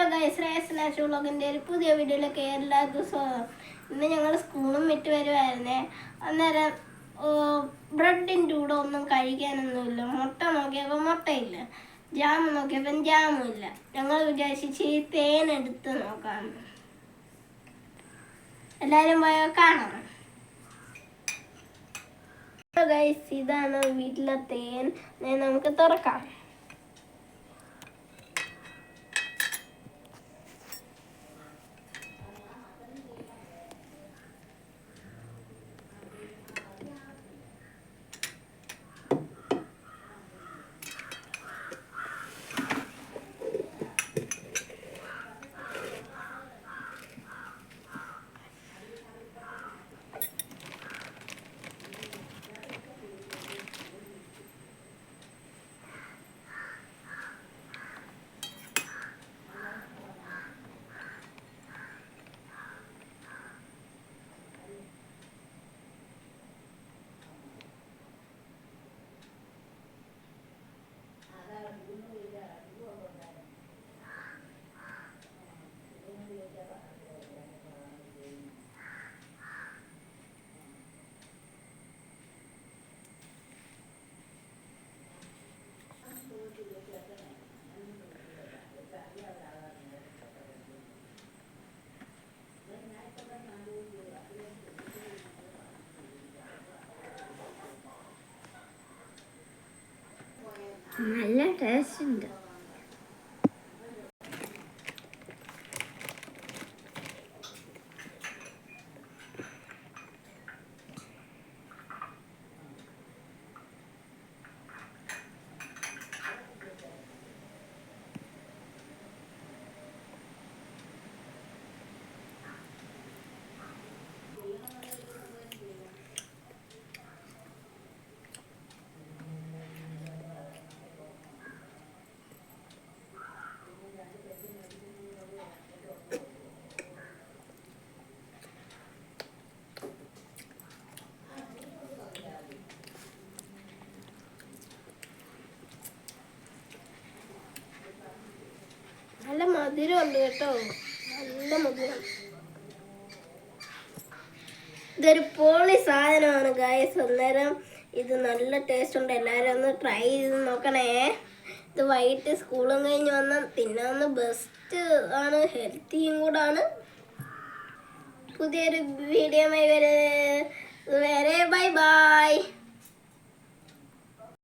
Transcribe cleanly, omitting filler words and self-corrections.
Hello guys, Shreyas വ്ളോഗിൻ്റെ ഒരു പുതിയ വീഡിയോയിലേക്ക് എല്ലാവർക്കും സ്വാഗതം. ഇന്ന് ഞങ്ങൾ സ്കൂളും വിട്ട് വരുമായിരുന്നേ. അന്നേരം ബ്രെഡിൻ്റെ കൂടെ ഒന്നും കഴിക്കാനൊന്നുമില്ല. മുട്ട നോക്കിയപ്പോൾ മുട്ടയില്ല, ജാം നോക്കിയപ്പം ജാമും ഇല്ല. ഞങ്ങൾ വിചാരിച്ച് തേനെടുത്ത് നോക്കാം. എല്ലാവരും പോയോ കാണാം. ഗൈസ്, ഇതാണ് വീട്ടിലെ തേൻ. നമുക്ക് തുറക്കാം. നല്ല ടേസ്റ്റ് ഉണ്ട്. നല്ല മധുരം ഉണ്ട് കേട്ടോ, നല്ല മധുരം. ഇതൊരു പൊളി സാധനമാണ് ഗൈസ്. അന്നേരം ഇത് നല്ല ടേസ്റ്റ് ഉണ്ട്. എല്ലാവരും ഒന്ന് ട്രൈ ചെയ്ത് നോക്കണേ. ഇത് വൈകിട്ട് സ്കൂളും കഴിഞ്ഞ് വന്നാൽ തിന്നാവുന്ന ബെസ്റ്റ് ആണ്, ഹെൽത്തിയും കൂടാണ്. പുതിയൊരു വീഡിയോ വരെ ബൈ ബൈ.